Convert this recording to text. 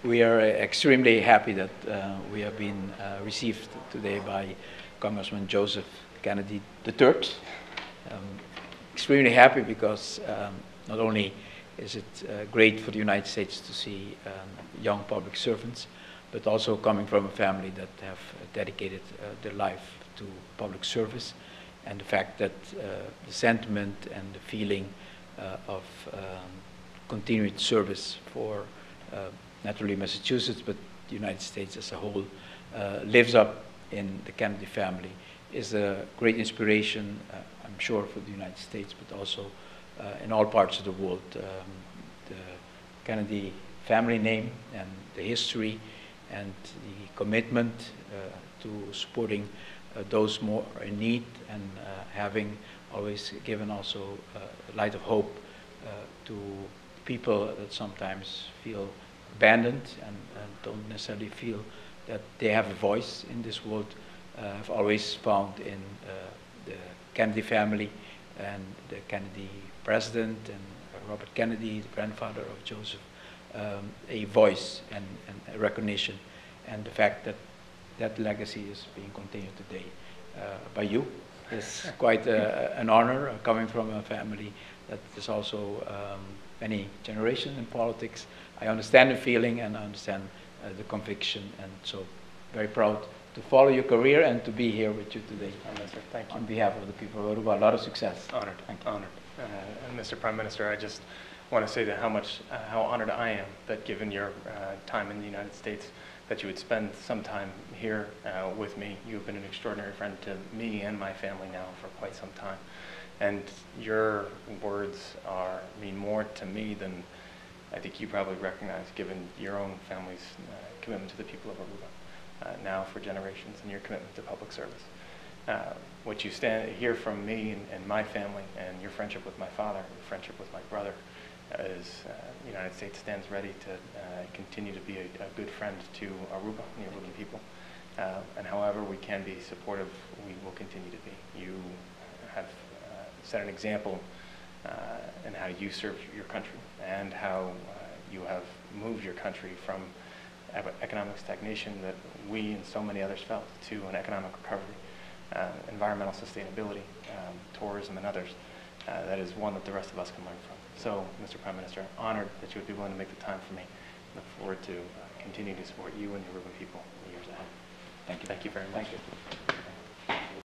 We are extremely happy that we have been received today by Congressman Joseph Kennedy III. Extremely happy because not only is it great for the United States to see young public servants, but also coming from a family that have dedicated their life to public service, and the fact that the sentiment and the feeling of continued service for not only Massachusetts, but the United States as a whole, lives up in the Kennedy family is a great inspiration, I'm sure, for the United States, but also in all parts of the world. The Kennedy family name and the history and the commitment to supporting those more in need, and having always given also light of hope to people that sometimes feel abandoned and don't necessarily feel that they have a voice in this world, have always found in the Kennedy family and the Kennedy president and Robert Kennedy, the grandfather of Joseph, a voice and a recognition, and the fact that that legacy is being continued today by you is quite an honor, coming from a family that is also many generations in politics. I understand the feeling and I understand the conviction, and so very proud to follow your career and to be here with you today. Thank you. On behalf of the people of Aruba, a lot of success. Honored. Thank you. Honored. Mr. Prime Minister, I just want to say that how honored I am that, given your time in the United States, that you would spend some time here with me. You have been an extraordinary friend to me and my family now for quite some time. And your words mean more to me than I think you probably recognize, given your own family's commitment to the people of Aruba now for generations, and your commitment to public service. What you hear from me and my family, and your friendship with my father, your friendship with my brother, is the United States stands ready to continue to be a good friend to Aruba and the Aruban people. And however we can be supportive, we will continue to be. You have set an example in how you serve your country, and how you have moved your country from economic stagnation that we and so many others felt to an economic recovery, environmental sustainability, tourism, and others. That is one that the rest of us can learn from. So, Mr. Prime Minister, honored that you would be willing to make the time for me. Look forward to continuing to support you and the Aruban people in the years ahead. Thank you. Thank you very much. Thank you.